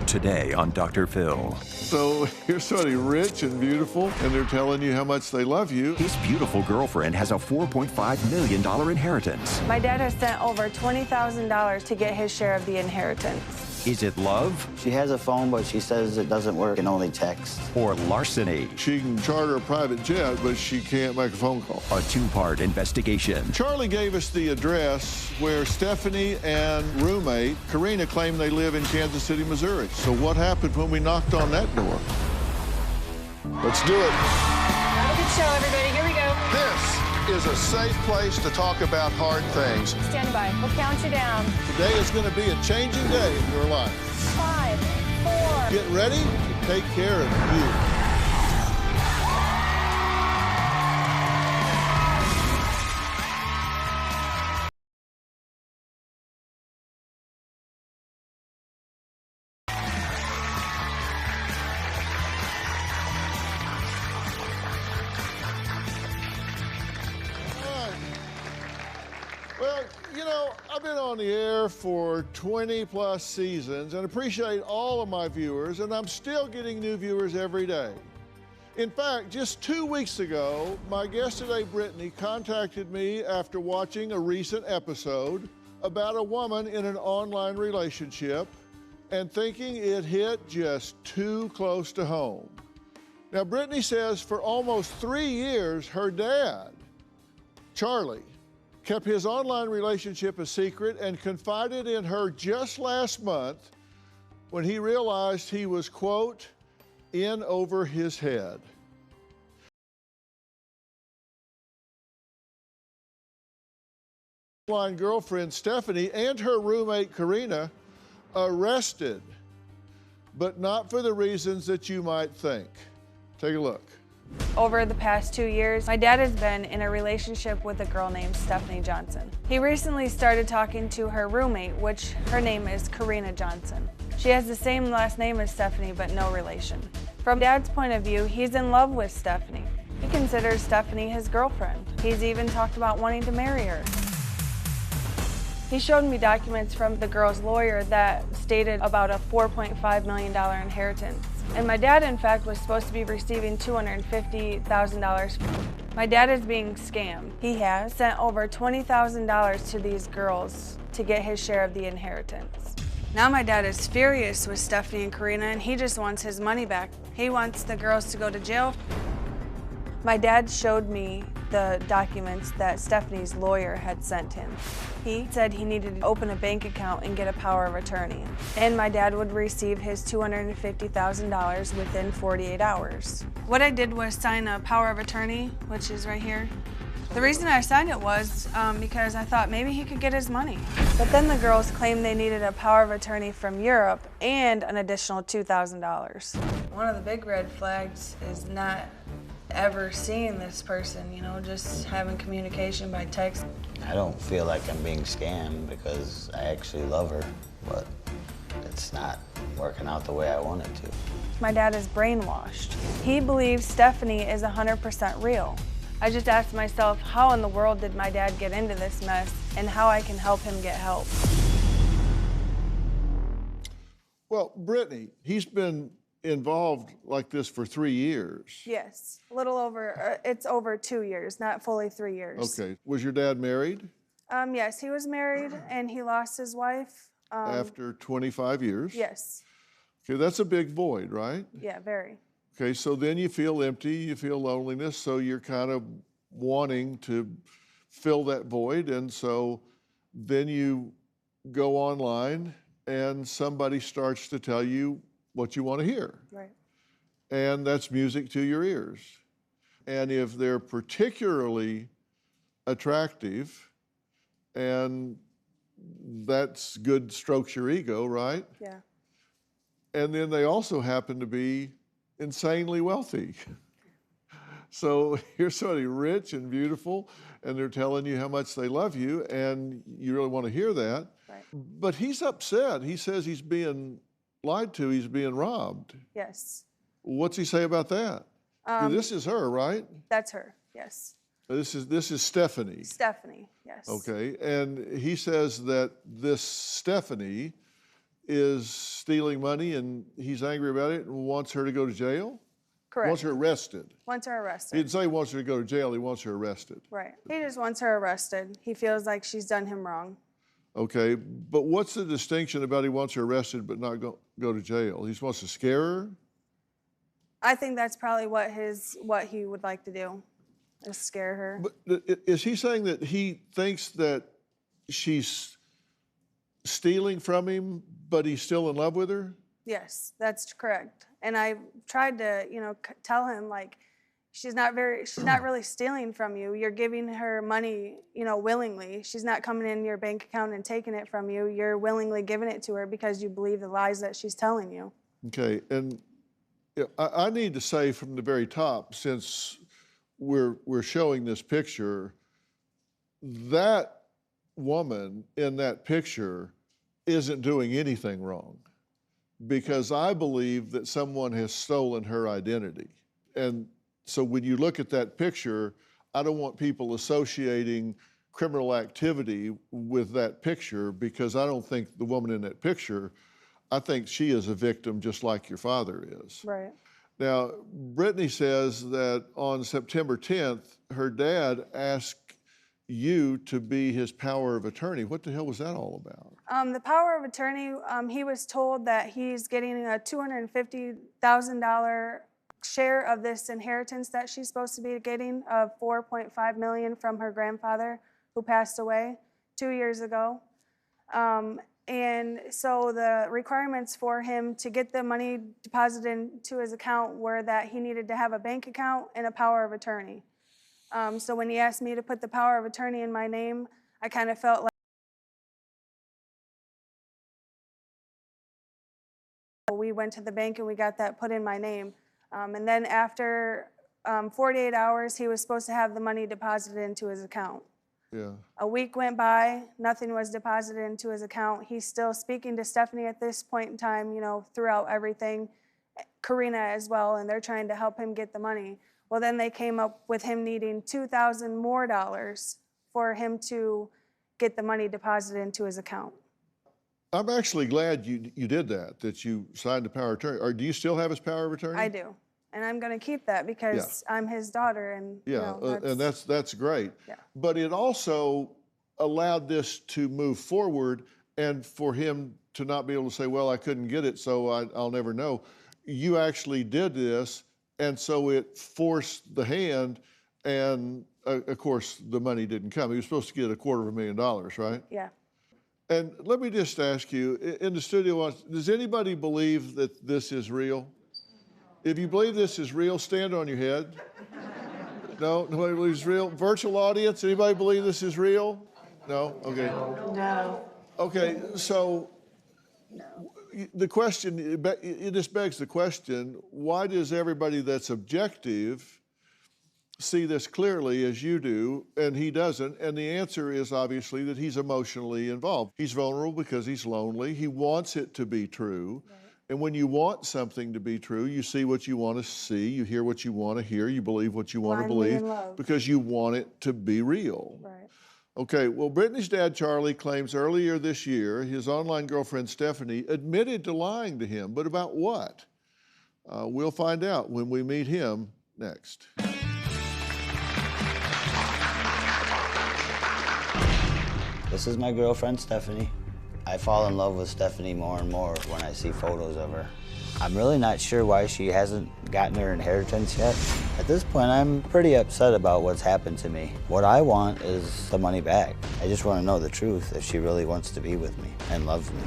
Today on Dr. Phil. So you're somebody rich and beautiful, and they're telling you how much they love you. His beautiful girlfriend has a $4.5 million inheritance. My dad has sent over $20,000 to get his share of the inheritance. Is it love? She has a phone, but she says it doesn't work and only text. Or larceny? She can charter a private jet, but she can't make a phone call. A two-part investigation. Charlie gave us the address where Stephanie and roommate Karina claim they live in Kansas City, Missouri. So what happened when we knocked on that door? Let's do it. Have a good show, everybody. Here we go. This is a safe place to talk about hard things. Stand by. We'll count you down. Today is going to be a changing day in your life. 5, 4. Get ready to take care of you. Well, you know, I've been on the air for 20+ seasons and appreciate all of my viewers, and I'm still getting new viewers every day. In fact, just 2 weeks ago, my guest today, Brittany, contacted me after watching a recent episode about a woman in an online relationship and thinking it hit just too close to home. Now, Brittany says for almost 3 years, her dad, Charlie, kept his online relationship a secret and confided in her just last month when he realized he was, quote, in over his head. Online girlfriend Stephanie and her roommate Karina arrested, but not for the reasons that you might think. Take a look. Over the past 2 years, my dad has been in a relationship with a girl named Stephanie Johnson. He recently started talking to her roommate, which her name is Karina Johnson. She has the same last name as Stephanie, but no relation. From Dad's point of view, he's in love with Stephanie. He considers Stephanie his girlfriend. He's even talked about wanting to marry her. He showed me documents from the girl's lawyer that stated about a $4.5 million inheritance. And my dad, in fact, was supposed to be receiving $250,000. My dad is being scammed. He has sent over $20,000 to these girls to get his share of the inheritance. Now my dad is furious with Stephanie and Karina, and he just wants his money back. He wants the girls to go to jail. My dad showed me the documents that Stephanie's lawyer had sent him. He said he needed to open a bank account and get a power of attorney. And my dad would receive his $250,000 within 48 hours. What I did was sign a power of attorney, which is right here. The reason I signed it was because I thought maybe he could get his money. But then the girls claimed they needed a power of attorney from Europe and an additional $2,000. One of the big red flags is not ever seeing this person, you know, just having communication by text. I don't feel like I'm being scammed because I actually love her, but it's not working out the way I want it to. My dad is brainwashed. He believes Stephanie is 100% real. I just asked myself, how in the world did my dad get into this mess and how I can help him get help? Well, Brittany, he's been involved like this for 3 years. Yes, a little over, it's over 2 years, not fully 3 years. Okay. Was your dad married? Yes, he was married and he lost his wife. After 25 years? Yes. Okay, that's a big void, right? Yeah, very. Okay, so then you feel empty, you feel loneliness, so you're kind of wanting to fill that void, and so then you go online and somebody starts to tell you what you want to hear. Right. And that's music to your ears. And if they're particularly attractive, and that's good, strokes your ego, right? Yeah. And then they also happen to be insanely wealthy. So you're somebody rich and beautiful, and they're telling you how much they love you, and you really want to hear that. Right. But he's upset. He says he's being lied to, he's being robbed. Yes. What's he say about that? This is her, right? That's her, yes. This is Stephanie. Stephanie, yes. Okay, and he says that this Stephanie is stealing money and he's angry about it and wants her to go to jail? Correct. Wants her arrested. Wants her He arrested. didn't say he wants her to go to jail, he wants her arrested. Right. He just wants her arrested. He feels like she's done him wrong. Okay, but what's the distinction about he wants her arrested but not go to jail? He just wants to scare her? I think that's probably what he would like to do, is scare her. But is he saying that he thinks that she's stealing from him, but he's still in love with her? Yes, that's correct. And I tried to, tell him, like, she's not really stealing from you. You're giving her money, willingly. She's not coming in your bank account and taking it from you. You're willingly giving it to her because you believe the lies that she's telling you. Okay, and I need to say from the very top, since we're showing this picture, that woman in that picture isn't doing anything wrong, because I believe that someone has stolen her identity. And so when you look at that picture, I don't want people associating criminal activity with that picture, because I don't think the woman in that picture, I think she is a victim just like your father is. Right. Now, Brittany says that on September 10th, her dad asked you to be his power of attorney. What the hell was that all about? The power of attorney, he was told that he's getting a $250,000 share of this inheritance that she's supposed to be getting of $4.5 million from her grandfather, who passed away 2 years ago. And so the requirements for him to get the money deposited into his account were that he needed to have a bank account and a power of attorney. So when he asked me to put the power of attorney in my name, I kind of felt like we went to the bank and we got that put in my name. And then after 48 hours, he was supposed to have the money deposited into his account. Yeah. A week went by, nothing was deposited into his account. He's still speaking to Stephanie at this point in time, throughout everything, Karina as well, and they're trying to help him get the money. Well, then they came up with him needing $2,000 more for him to get the money deposited into his account. I'm actually glad you did that you signed the power of attorney. Or do you still have his power of attorney? I do. And I'm going to keep that because I'm his daughter, and and that's great. Yeah. But it also allowed this to move forward, and for him to not be able to say, "Well, I couldn't get it, so I'll never know." You actually did this, and so it forced the hand, and of course the money didn't come. He was supposed to get $250,000, right? Yeah. And let me just ask you, in the studio, does anybody believe that this is real? If you believe this is real, stand on your head. No? Nobody believes it's real? Virtual audience, anybody believe this is real? No? Okay. No. Okay, so the question, it just begs the question, why does everybody that's objective see this clearly as you do, and he doesn't? And the answer is obviously that he's emotionally involved. He's vulnerable because he's lonely. He wants it to be true. Right. And when you want something to be true, you see what you want to see, you hear what you want to hear, you believe what you want to believe, because you want it to be real. Right. Okay, well, Brittany's dad, Charlie, claims earlier this year his online girlfriend, Stephanie, admitted to lying to him. But about what? We'll find out when we meet him next. This is my girlfriend, Stephanie. I fall in love with Stephanie more and more when I see photos of her. I'm really not sure why she hasn't gotten her inheritance yet. At this point, I'm pretty upset about what's happened to me. What I want is the money back. I just want to know the truth, if she really wants to be with me and loves me.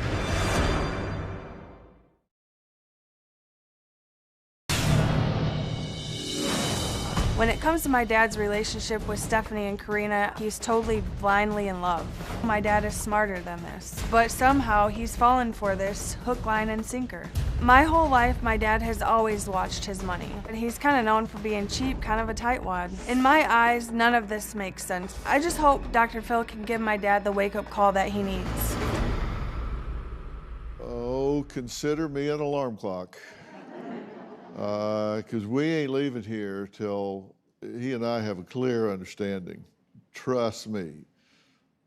When it comes to my dad's relationship with Stephanie and Karina, he's totally blindly in love. My dad is smarter than this, but somehow he's fallen for this hook, line, and sinker. My whole life, my dad has always watched his money, and he's kind of known for being cheap, kind of a tightwad. In my eyes, none of this makes sense. I just hope Dr. Phil can give my dad the wake-up call that he needs. Oh, consider me an alarm clock. Because we ain't leaving here till he and I have a clear understanding. Trust me.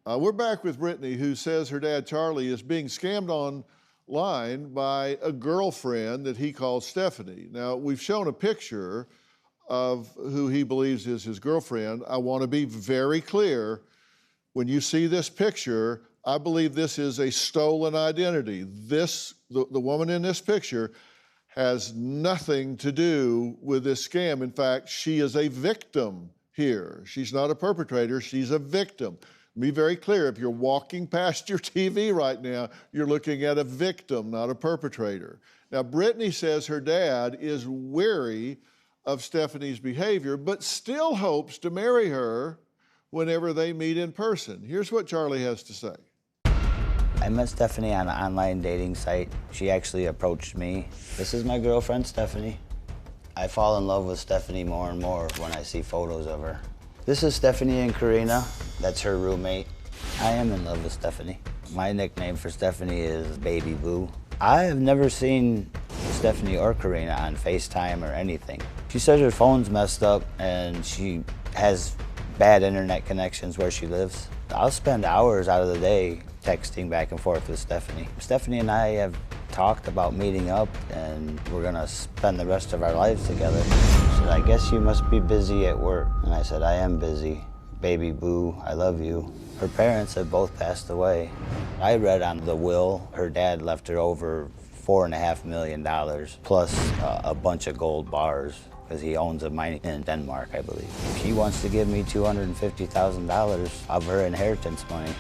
We're back with Brittany, who says her dad, Charlie, is being scammed on line by a girlfriend that he calls Stephanie. Now, we've shown a picture of who he believes is his girlfriend. I want to be very clear. When you see this picture, I believe this is a stolen identity. The woman in this picture has nothing to do with this scam. In fact, she is a victim here. She's not a perpetrator, she's a victim. Be very clear, if you're walking past your TV right now, you're looking at a victim, not a perpetrator. Now, Brittany says her dad is wary of Stephanie's behavior, but still hopes to marry her whenever they meet in person. Here's what Charlie has to say. I met Stephanie on an online dating site. She actually approached me. This is my girlfriend, Stephanie. I fall in love with Stephanie more and more when I see photos of her. This is Stephanie and Karina. That's her roommate. I am in love with Stephanie. My nickname for Stephanie is Baby Boo. I have never seen Stephanie or Karina on FaceTime or anything. She says her phone's messed up and she has bad internet connections where she lives. I'll spend hours out of the day texting back and forth with Stephanie. Stephanie and I have talked about meeting up and we're gonna spend the rest of our lives together. She said, I guess you must be busy at work. And I said, I am busy. Baby Boo, I love you. Her parents have both passed away. I read on the will, her dad left her over $4.5 million plus a bunch of gold bars because he owns a mine in Denmark, I believe. She wants to give me $250,000 of her inheritance money.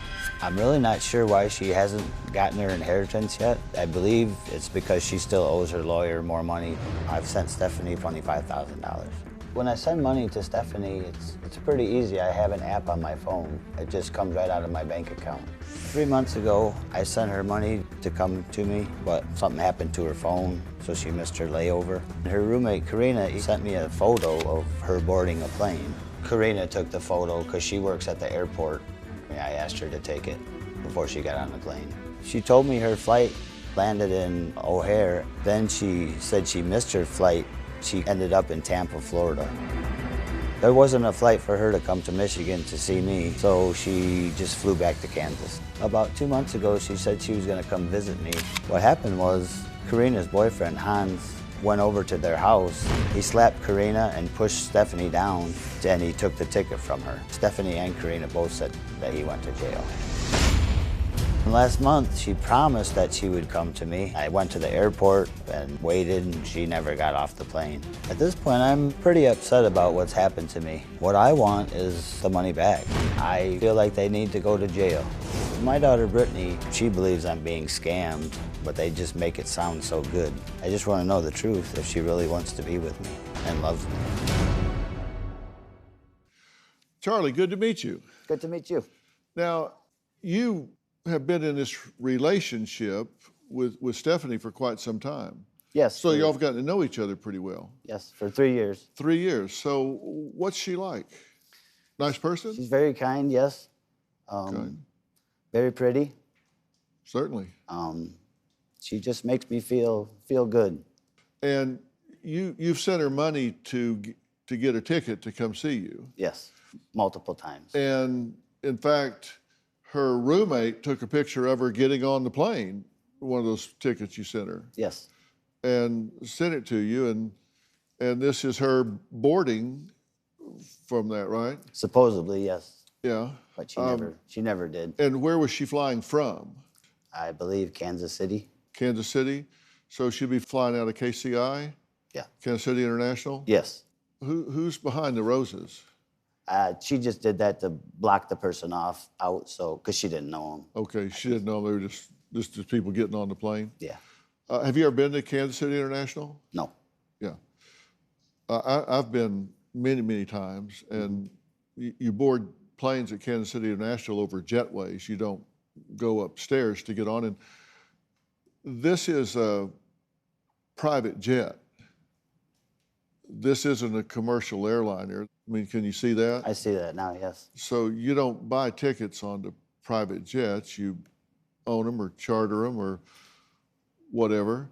I'm really not sure why she hasn't gotten her inheritance yet. I believe it's because she still owes her lawyer more money. I've sent Stephanie $25,000. When I send money to Stephanie, it's pretty easy. I have an app on my phone. It just comes right out of my bank account. 3 months ago, I sent her money to come to me, but something happened to her phone, so she missed her layover. Her roommate, Karina, sent me a photo of her boarding a plane. Karina took the photo because she works at the airport. I asked her to take it before she got on the plane. She told me her flight landed in O'Hare. Then she said she missed her flight. She ended up in Tampa, Florida. There wasn't a flight for her to come to Michigan to see me, so she just flew back to Kansas. About 2 months ago, she said she was gonna come visit me. What happened was, Karina's boyfriend, Hans, went over to their house. He slapped Karina and pushed Stephanie down, and he took the ticket from her. Stephanie and Karina both said that he went to jail. Last month, she promised that she would come to me. I went to the airport and waited, and she never got off the plane. At this point, I'm pretty upset about what's happened to me. What I want is the money back. I feel like they need to go to jail. My daughter, Brittany, she believes I'm being scammed, but they just make it sound so good. I just want to know the truth, if she really wants to be with me and loves me. Charlie, good to meet you. Good to meet you. Now, you have been in this relationship with Stephanie for quite some time. Yes. So y'all have gotten to know each other pretty well. Yes, for 3 years. 3 years. So what's she like? Nice person? She's very kind, yes. Kind. Very pretty. Certainly. She just makes me feel good. And you've sent her money to get a ticket to come see you. Yes, multiple times. And in fact, her roommate took a picture of her getting on the plane, one of those tickets you sent her. Yes. And sent it to you, and this is her boarding from that, right? Supposedly, yes. Yeah. But she never did. And where was she flying from? I believe Kansas City. Kansas City? So she'll be flying out of KCI? Yeah. Kansas City International? Yes. Who's behind the roses? She just did that to block the person out, so because she didn't know him. Okay, she didn't know they were just people getting on the plane? Yeah. Have you ever been to Kansas City International? No. Yeah. I've been many times, and you board planes at Kansas City International over jetways. You don't go upstairs to get on. And this is a private jet. This isn't a commercial airliner. I mean, can you see that? I see that now, yes. So you don't buy tickets onto private jets. You own them or charter them or whatever.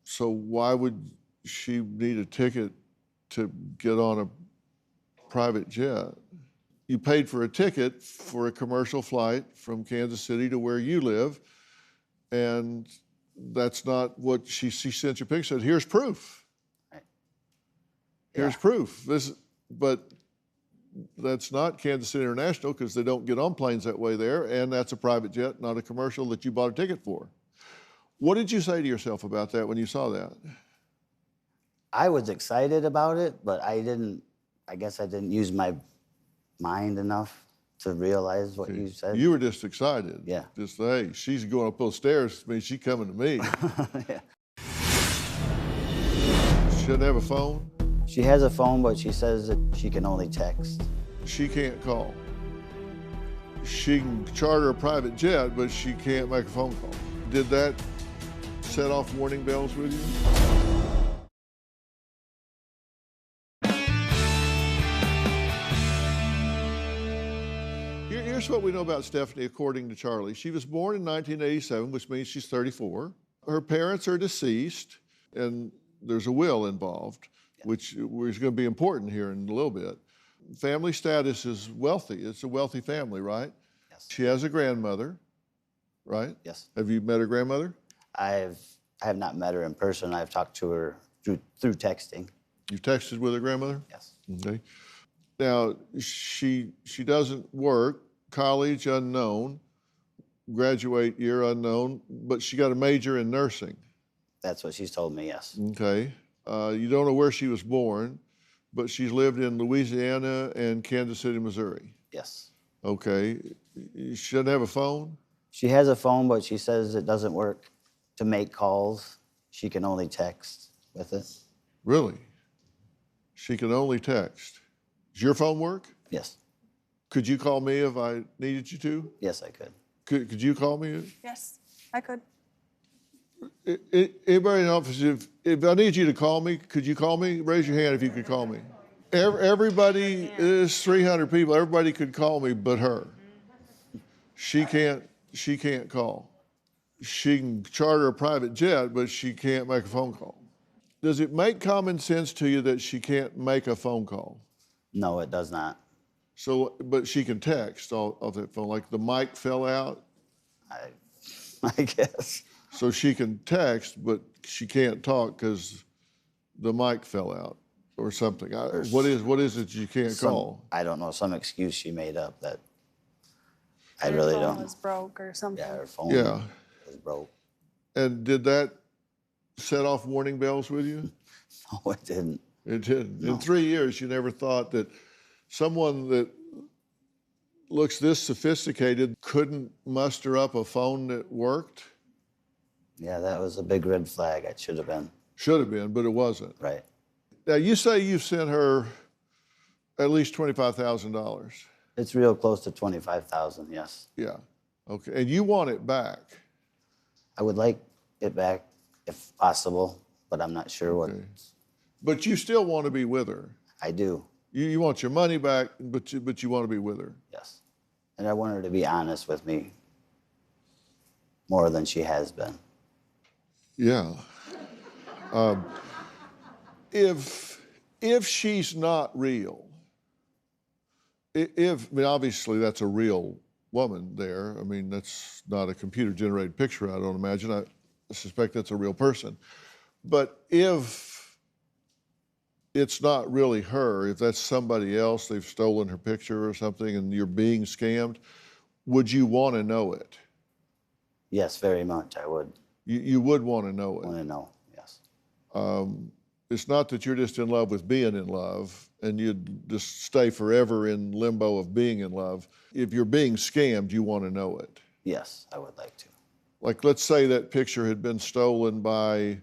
So why would she need a ticket to get on a private jet? You paid for a ticket for a commercial flight from Kansas City to where you live, and that's not what she sent you a picture. Said, here's proof. Right. Here's Yeah. proof. But that's not Kansas City International because they don't get on planes that way there, and that's a private jet, not a commercial that you bought a ticket for. What did you say to yourself about that when you saw that? I was excited about it, but I guess I didn't use my mind enough to realize what you said. You were just excited. Yeah. Just, hey, she's going up those stairs. I mean, she's coming to me. Yeah. She doesn't have a phone. She has a phone, but she says that she can only text. She can't call. She can charter a private jet, but she can't make a phone call. Did that set off warning bells with you? Here's what we know about Stephanie according to Charlie. She was born in 1987, which means she's 34. Her parents are deceased, and there's a will involved, which is going to be important here in a little bit. Family status is wealthy. It's a wealthy family, right? Yes. She has a grandmother, right? Yes. Have you met her grandmother? I have not met her in person. I've talked to her through texting. You've texted with her grandmother? Yes. Okay. Now, she doesn't work, college unknown, graduate year unknown, but she got a major in nursing. That's what she's told me, yes. Okay. You don't know where she was born, but she's lived in Louisiana and Kansas City, Missouri. Yes. Okay. She doesn't have a phone? She has a phone, but she says it doesn't work to make calls. She can only text with it. Really? She can only text. Does your phone work? Yes. Could you call me if I needed you to? Yes, I could. Could you call me? Yes, I could. Anybody in the office, if I need you to call me, could you call me? Raise your hand if you could call me. Everybody, there's 300 people, everybody could call me but her. She can't call. She can charter a private jet, but she can't make a phone call. Does it make common sense to you that she can't make a phone call? No, it does not. So, but she can text off that phone, like the mic fell out? I guess. So she can text, but she can't talk because the mic fell out or something. What is it you can't call? I don't know, some excuse she made up that I Her really phone don't. was broke or something. Yeah, her phone Yeah. was broke. And did that set off warning bells with you? No, it didn't. It didn't. No. In 3 years, you never thought that someone that looks this sophisticated couldn't muster up a phone that worked? Yeah, that was a big red flag. It should have been. Should have been, but it wasn't. Right. Now, you say you've sent her at least $25,000. It's real close to 25,000, yes. Yeah. Okay. And you want it back. I would like it back if possible, but I'm not sure what. Okay. But you still want to be with her. I do, You want your money back, but you want to be with her. yes. And I want her to be honest with me more than she has been. Yeah. If she's not real, I mean, obviously that's a real woman there. I mean, that's not a computer-generated picture, I don't imagine. I suspect that's a real person. But if it's not really her, if that's somebody else, they've stolen her picture or something and you're being scammed, would you want to know it? Yes, very much, I would You would want to know it. want to know, yes. It's not that you're just in love with being in love and you'd just stay forever in limbo of being in love. If you're being scammed, you want to know it. Yes, I would like to. Like, let's say that picture had been stolen by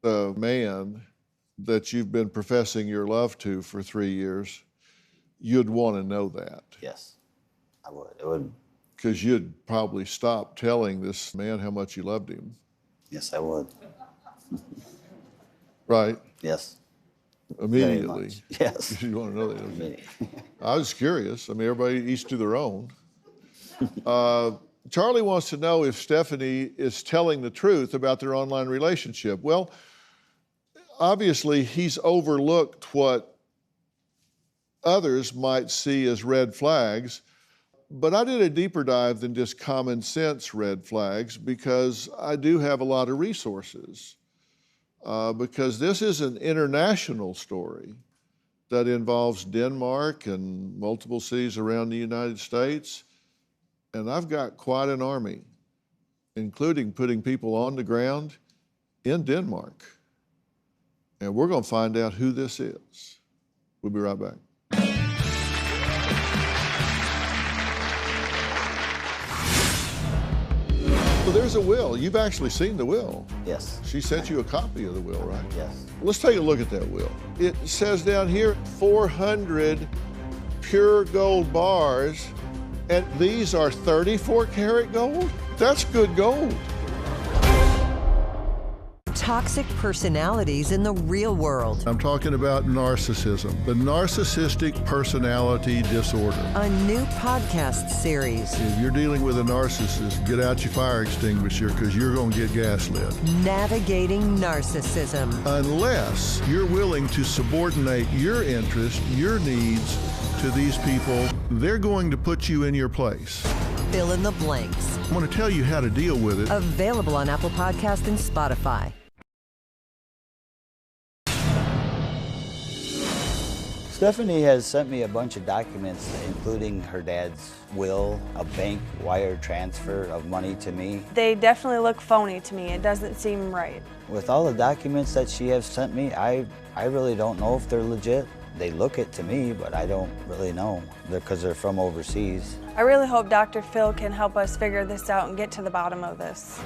the man that you've been professing your love to for 3 years. You'd want to know that. Yes, I would. It would. Because you'd probably stop telling this man how much you loved him. Yes, I would. Right? Yes. Immediately. Very much. Yes. You want to know that. don't you? Immediately. I was curious. I mean, everybody each to their own. Charlie wants to know if Stephanie is telling the truth about their online relationship. Well, obviously, he's overlooked what others might see as red flags. But I did a deeper dive than just common sense red flags because I do have a lot of resources. Because this is an international story that involves Denmark and multiple cities around the United States. And I've got quite an army, including putting people on the ground in Denmark. And we're going to find out who this is. We'll be right back. Well, there's a will. You've actually seen the will. Yes. She sent you a copy of the will, right? Yes. Let's take a look at that will. It says down here 400 pure gold bars, and these are 34 karat gold? That's good gold. Toxic personalities in the real world. I'm talking about narcissism, the narcissistic personality disorder. A new podcast series. If you're dealing with a narcissist, get out your fire extinguisher because you're going to get gaslit. Navigating narcissism. Unless you're willing to subordinate your interests, your needs to these people, they're going to put you in your place. Fill in the blanks. I want to tell you how to deal with it. Available on Apple Podcasts and Spotify. Stephanie has sent me a bunch of documents, including her dad's will, a bank wire transfer of money to me. They definitely look phony to me. It doesn't seem right. With all the documents that she has sent me, I really don't know if they're legit. They look it to me, but I don't really know because they're from overseas. I really hope Dr. Phil can help us figure this out and get to the bottom of this.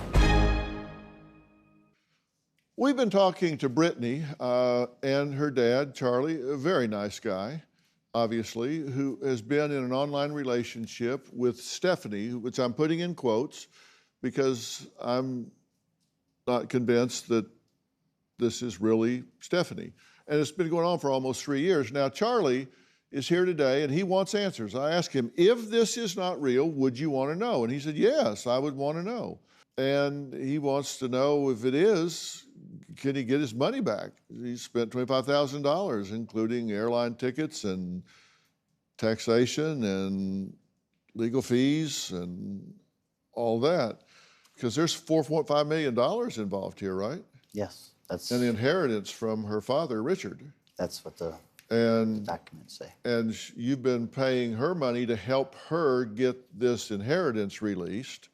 We've been talking to Brittany and her dad, Charlie, a very nice guy, obviously, who has been in an online relationship with Stephanie, which I'm putting in quotes because I'm not convinced that this is really Stephanie. And it's been going on for almost 3 years. Now, Charlie is here today and he wants answers. I asked him, if this is not real, would you want to know? And he said, yes, I would want to know. And he wants to know if it is, can he get his money back? He spent $25,000, including airline tickets and taxation and legal fees and all that. Because there's $4.5 million involved here, right? Yes, that's... And the inheritance from her father, Richard. That's what the documents say. And you've been paying her money to help her get this inheritance released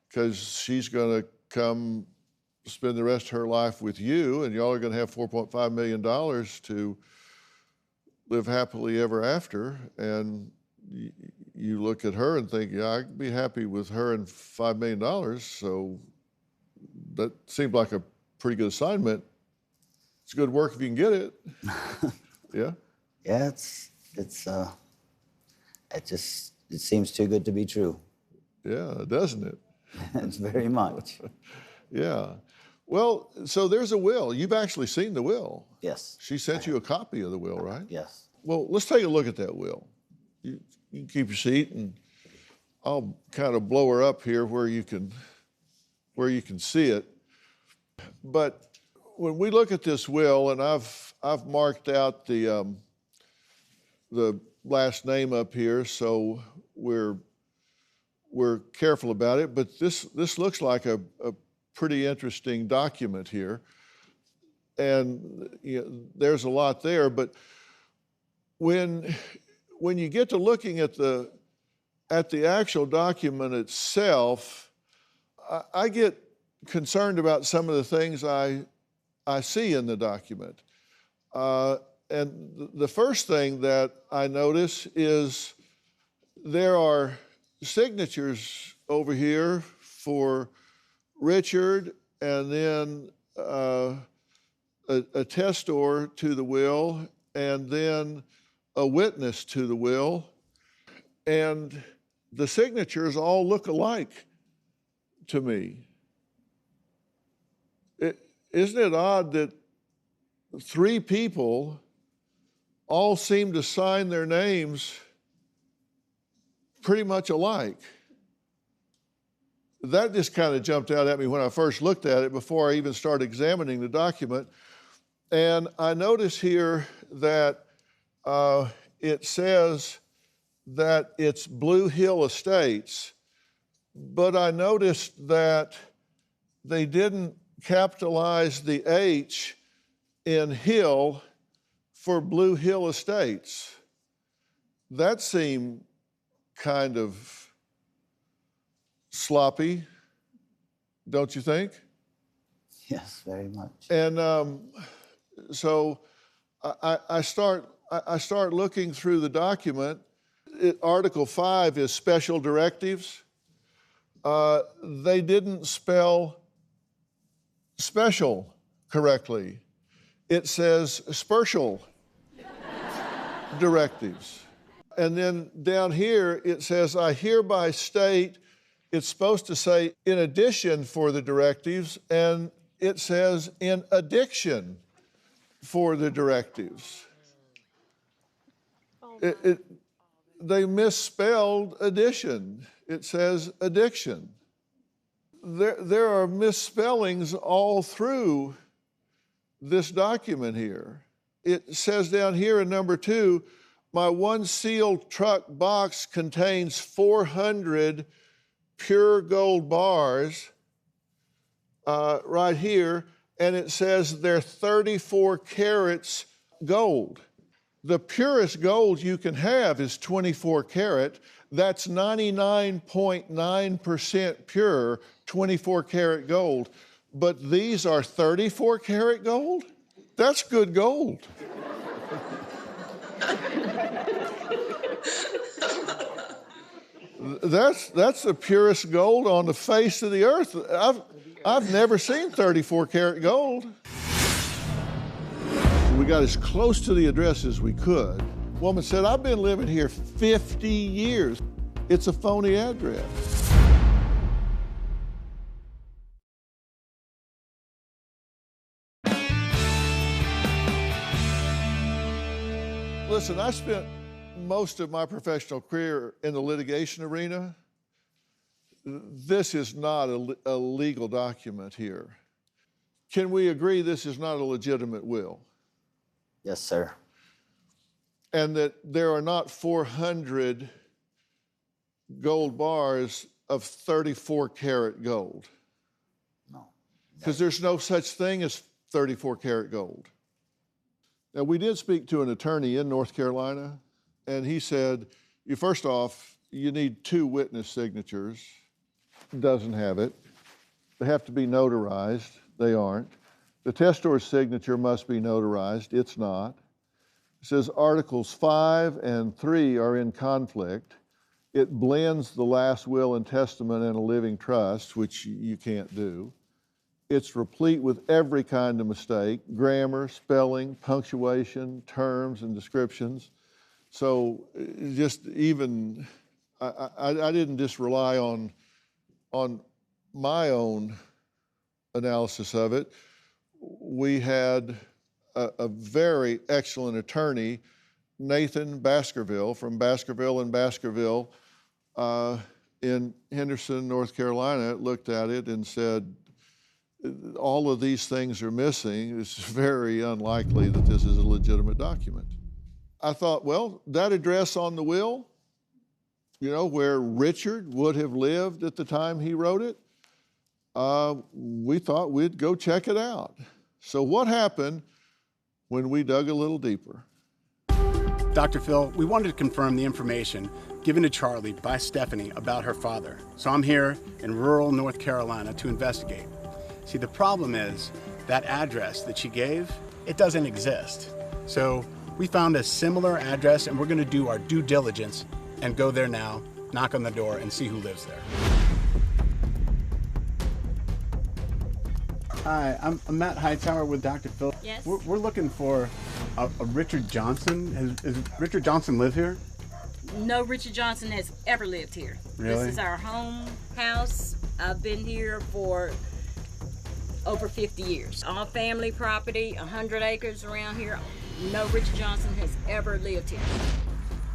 because she's going to come spend the rest of her life with you, and y'all are going to have $4.5 million to live happily ever after. And you look at her and think, yeah, I'd be happy with her and $5 million. So that seemed like a pretty good assignment. It's good work if you can get it. Yeah? Yeah, it seems too good to be true. Yeah, doesn't it? It's very much. Yeah. Well, so there's a will. You've actually seen the will. Yes. She sent you a copy of the will, right? Yes. Well, let's take a look at that will. You can keep your seat, and I'll kind of blow her up here where you can see it. But when we look at this will, and I've marked out the last name up here, so we're careful about it. But this looks like a pretty interesting document here, and there's a lot there. But when you get to looking at the actual document itself, I get concerned about some of the things I see in the document. And the first thing that I notice is there are signatures over here for Richard, and then a testor to the will, and then a witness to the will. And the signatures all look alike to me. Isn't it odd that 3 people all seem to sign their names pretty much alike? That just kind of jumped out at me when I first looked at it before I even started examining the document. And I notice here that it says that it's Blue Hill Estates, but I noticed that they didn't capitalize the H in Hill for Blue Hill Estates. That seemed kind of sloppy, don't you think? Yes, very much. And so I start looking through the document. Article 5 is special directives. They didn't spell special correctly. It says special directives. And then down here, it says, I hereby state, it's supposed to say in addition for the directives, and it says in addiction for the directives. They misspelled addition. It says addiction. There are misspellings all through this document here. It says down here in number 2, my one sealed truck box contains 400 pure gold bars right here, and it says they're 34 carats gold. The purest gold you can have is 24 karat. That's 99.9% pure, 24 karat gold. But these are 34 karat gold? That's good gold. That's the purest gold on the face of the earth. I've never seen 34 karat gold. We got as close to the address as we could. Woman said, I've been living here 50 years. It's a phony address. Listen, I spent most of my professional career in the litigation arena. This is not a legal document here. Can we agree this is not a legitimate will? Yes, sir. And that there are not 400 gold bars of 34 karat gold? No. Because there's no such thing as 34 karat gold. Now, we did speak to an attorney in North Carolina, and he said, first off, you need 2 witness signatures. Doesn't have it. They have to be notarized. They aren't. The testor's signature must be notarized. It's not. It says Articles 5 and 3 are in conflict. It blends the last will and testament and a living trust, which you can't do. It's replete with every kind of mistake, grammar, spelling, punctuation, terms, and descriptions. So just even, I didn't just rely on my own analysis of it. We had a very excellent attorney, Nathan Baskerville, from Baskerville and Baskerville in Henderson, North Carolina, looked at it and said, all of these things are missing. It's very unlikely that this is a legitimate document. I thought, well, that address on the will, where Richard would have lived at the time he wrote it, we thought we'd go check it out. So what happened when we dug a little deeper? Dr. Phil, we wanted to confirm the information given to Charlie by Stephanie about her father. So I'm here in rural North Carolina to investigate. See, the problem is that address that she gave, it doesn't exist. So we found a similar address, and we're going to do our due diligence and go there now, knock on the door, and see who lives there. Hi, I'm Matt Hightower with Dr. Phil. Yes. We're looking for a Richard Johnson. Does Richard Johnson live here? No, Richard Johnson has ever lived here. Really? This is our home house. I've been here for over 50 years. All family property, 100 acres around here. No Richard Johnson has ever lived here.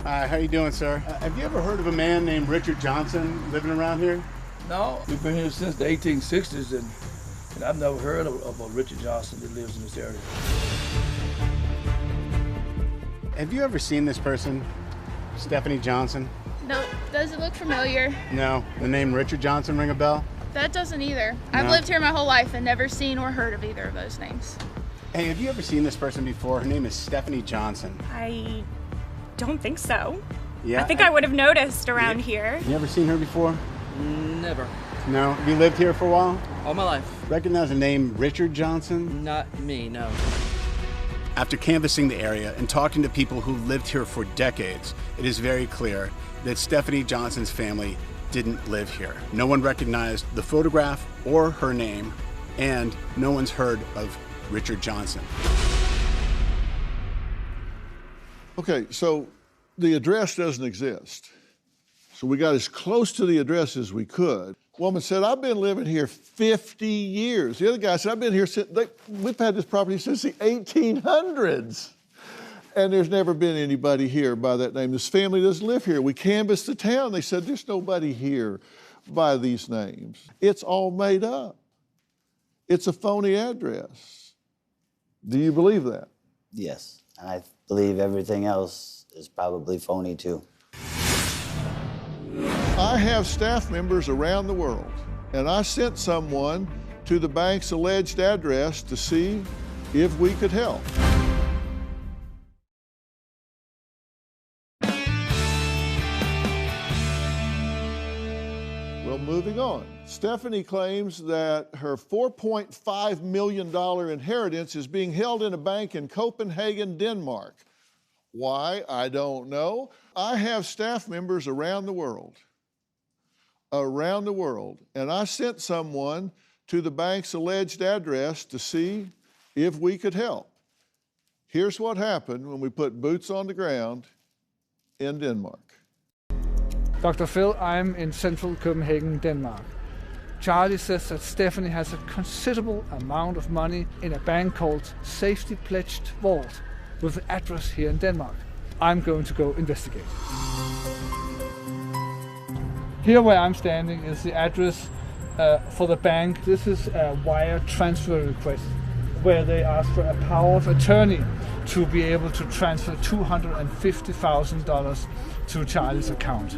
Hi, how you doing, sir? Have you ever heard of a man named Richard Johnson living around here? No, we've been here since the 1860s, and I've never heard of a Richard Johnson that lives in this area. Have you ever seen this person? Stephanie Johnson? No, does it look familiar? No. The name Richard Johnson ring a bell? That doesn't either. No? I've lived here my whole life and never seen or heard of either of those names. Hey, have you ever seen this person before? Her name is Stephanie Johnson. I don't think so. Yeah. I think I would have noticed around here. You ever seen her before? Never. No. Have you lived here for a while? All my life. Recognize the name Richard Johnson? Not me, no. After canvassing the area and talking to people who lived here for decades, it is very clear that Stephanie Johnson's family didn't live here. No one recognized the photograph or her name, and no one's heard of Richard Johnson. Okay, so the address doesn't exist. So we got as close to the address as we could. Woman said, I've been living here 50 years. The other guy said, I've been here since, we've had this property since the 1800s. And there's never been anybody here by that name. This family doesn't live here. We canvassed the town. They said, there's nobody here by these names. It's all made up. It's a phony address. Do you believe that? Yes, and I believe everything else is probably phony too. I have staff members around the world, and I sent someone to the bank's alleged address to see if we could help. Well, moving on. Stephanie claims that her $4.5 million inheritance is being held in a bank in Copenhagen, Denmark. Why? I don't know. I have staff members around the world, and I sent someone to the bank's alleged address to see if we could help. Here's what happened when we put boots on the ground in Denmark. Dr. Phil, I'm in central Copenhagen, Denmark. Charlie says that Stephanie has a considerable amount of money in a bank called Safety Pledged Vault with an address here in Denmark. I'm going to go investigate. Here where I'm standing is the address for the bank. This is a wire transfer request where they ask for a power of attorney to be able to transfer $250,000 to Charlie's account.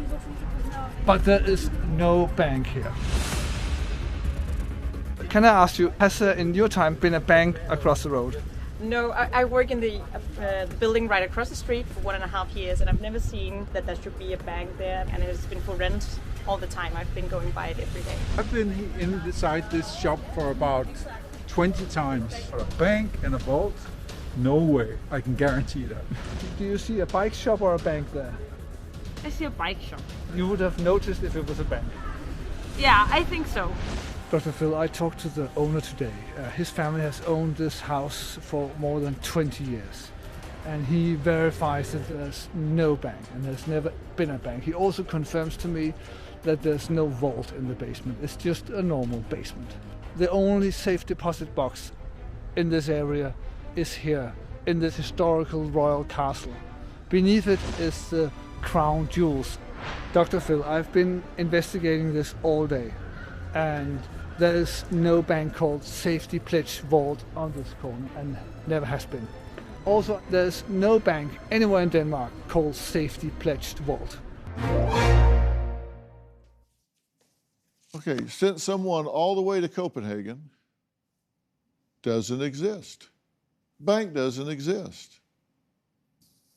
But there is no bank here. Can I ask you, has there in your time been a bank across the road? No, I work in the building right across the street for 1.5 years, and I've never seen that there should be a bank there, and it's been for rent all the time. I've been going by it every day. I've been inside this shop for about 20 times. For a bank and a vault? No way, I can guarantee that. Do you see a bike shop or a bank there? I see a bike shop. You would have noticed if it was a bank. Yeah, I think so. Dr. Phil, I talked to the owner today. His family has owned this house for more than 20 years. And he verifies that there's no bank, and there's never been a bank. He also confirms to me that there's no vault in the basement. It's just a normal basement. The only safe deposit box in this area is here, in this historical royal castle. Beneath it is the crown jewels. Dr. Phil, I've been investigating this all day, and there is no bank called Safety Pledge Vault on this corner, and never has been. Also, there's no bank anywhere in Denmark called Safety Pledged Vault. Okay, sent someone all the way to Copenhagen. Doesn't exist. Bank doesn't exist.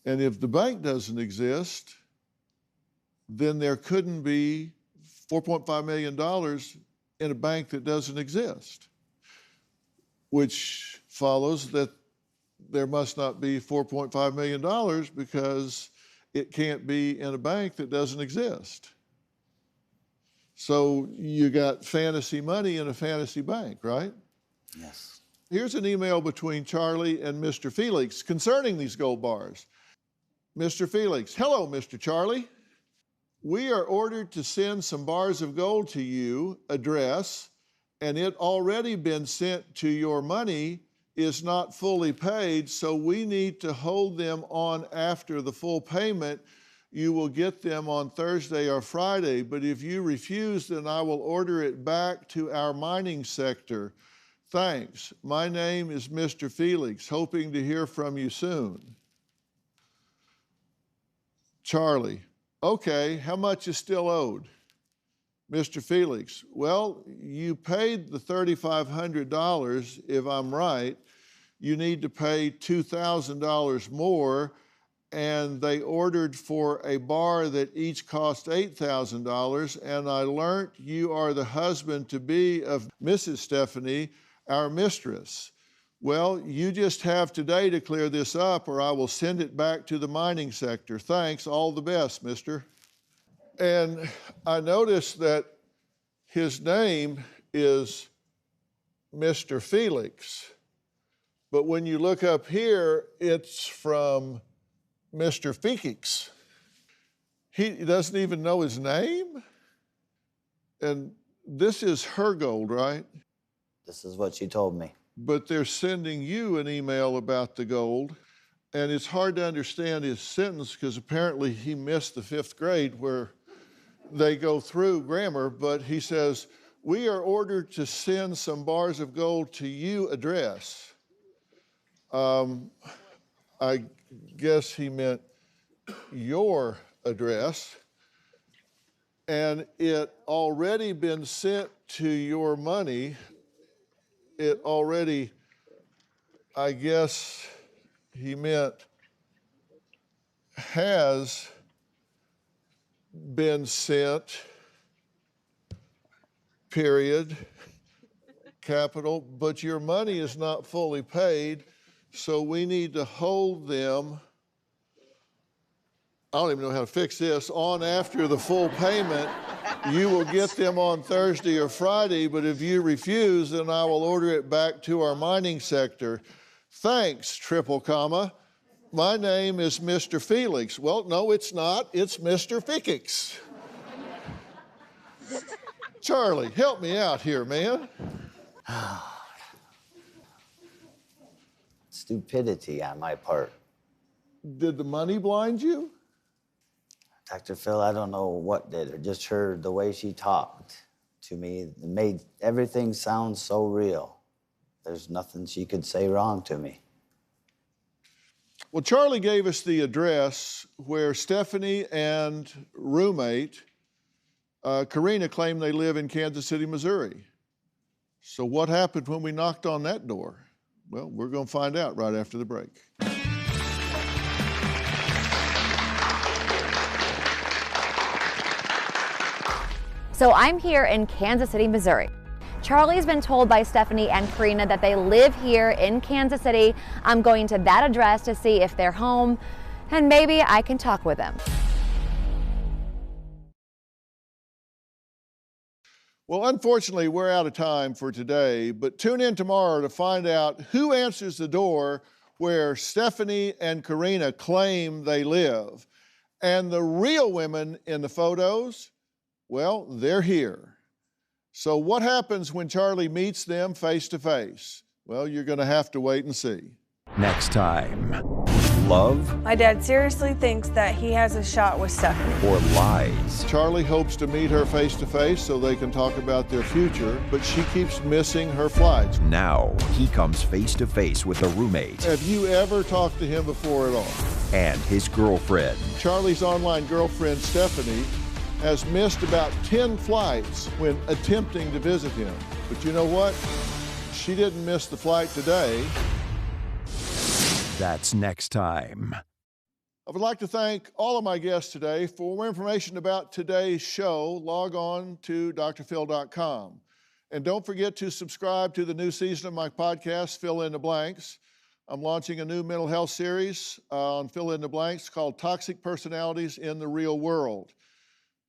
And if the bank doesn't exist, then there couldn't be $4.5 million in a bank that doesn't exist, which follows that there must not be $4.5 million because it can't be in a bank that doesn't exist. So you got fantasy money in a fantasy bank, right? Yes. Here's an email between Charlie and Mr. Felix concerning these gold bars. Mr. Felix, hello, Mr. Charlie. We are ordered to send some bars of gold to you, address, and it already been sent to your money is not fully paid, so we need to hold them on after the full payment. You will get them on Thursday or Friday, but if you refuse, then I will order it back to our mining sector. Thanks. My name is Mr. Felix, hoping to hear from you soon. Charlie, okay, how much is still owed? Mr. Felix, well, you paid the $3,500. If I'm right, you need to pay $2,000 more, and they ordered for a bar that each cost $8,000, and I learned you are the husband-to-be of Mrs. Stephanie, our mistress. Well, you just have today to clear this up, or I will send it back to the mining sector. Thanks, all the best, mister. And I noticed that his name is Mr. Felix, but when you look up here, it's from Mr. Felix. He doesn't even know his name? And this is her gold, right? This is what she told me. But they're sending you an email about the gold, and it's hard to understand his sentence because apparently he missed the 5th grade where they go through grammar, but he says, we are ordered to send some bars of gold to you address. I guess he meant your address, and it already been sent to your money. It already, I guess he meant has been sent, period, capital, but your money is not fully paid, so we need to hold them, I don't even know how to fix this, on after the full payment. You will get them on Thursday or Friday, but if you refuse, then I will order it back to our mining sector. Thanks, triple comma. My name is Mr. Felix. Well, no, it's not. It's Mr. Fikix. Charlie, help me out here, man. Stupidity on my part. Did the money blind you? Dr. Phil, I don't know what did. I just heard the way she talked to me. It made everything sound so real. There's nothing she could say wrong to me. Well, Charlie gave us the address where Stephanie and roommate Karina claim they live in Kansas City, Missouri. So what happened when we knocked on that door? Well, we're going to find out right after the break. So I'm here in Kansas City, Missouri. Charlie's been told by Stephanie and Karina that they live here in Kansas City. I'm going to that address to see if they're home, and maybe I can talk with them. Well, unfortunately, we're out of time for today, but tune in tomorrow to find out who answers the door where Stephanie and Karina claim they live. And the real women in the photos, well, they're here. So what happens when Charlie meets them face to face? Well, you're going to have to wait and see. Next time, love My dad seriously thinks that he has a shot with Stephanie. or lies? Charlie hopes to meet her face to face so they can talk about their future, but she keeps missing her flights. Now he comes face to face with a roommate Have you ever talked to him before at all? and his girlfriend. Charlie's online girlfriend, Stephanie, has missed about 10 flights when attempting to visit him. But you know what? She didn't miss the flight today. That's next time. I would like to thank all of my guests today. For more information about today's show, log on to drphil.com. And don't forget to subscribe to the new season of my podcast, Fill in the Blanks. I'm launching a new mental health series on Fill in the Blanks called Toxic Personalities in the Real World.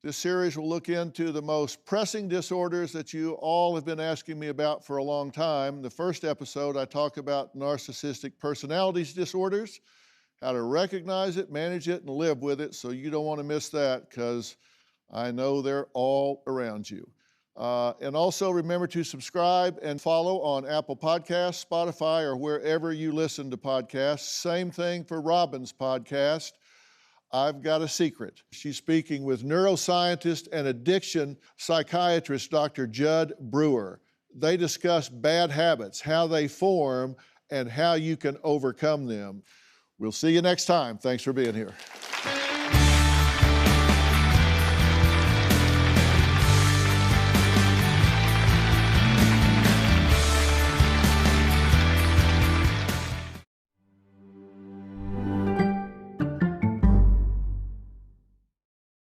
This series will look into the most pressing disorders that you all have been asking me about for a long time. The first episode, I talk about narcissistic personalities disorders, how to recognize it, manage it, and live with it, so you don't want to miss that because I know they're all around you. And also remember to subscribe and follow on Apple Podcasts, Spotify, or wherever you listen to podcasts. Same thing for Robin's podcast, I've Got a Secret. She's speaking with neuroscientist and addiction psychiatrist Dr. Judd Brewer. They discuss bad habits, how they form, and how you can overcome them. We'll see you next time. Thanks for being here.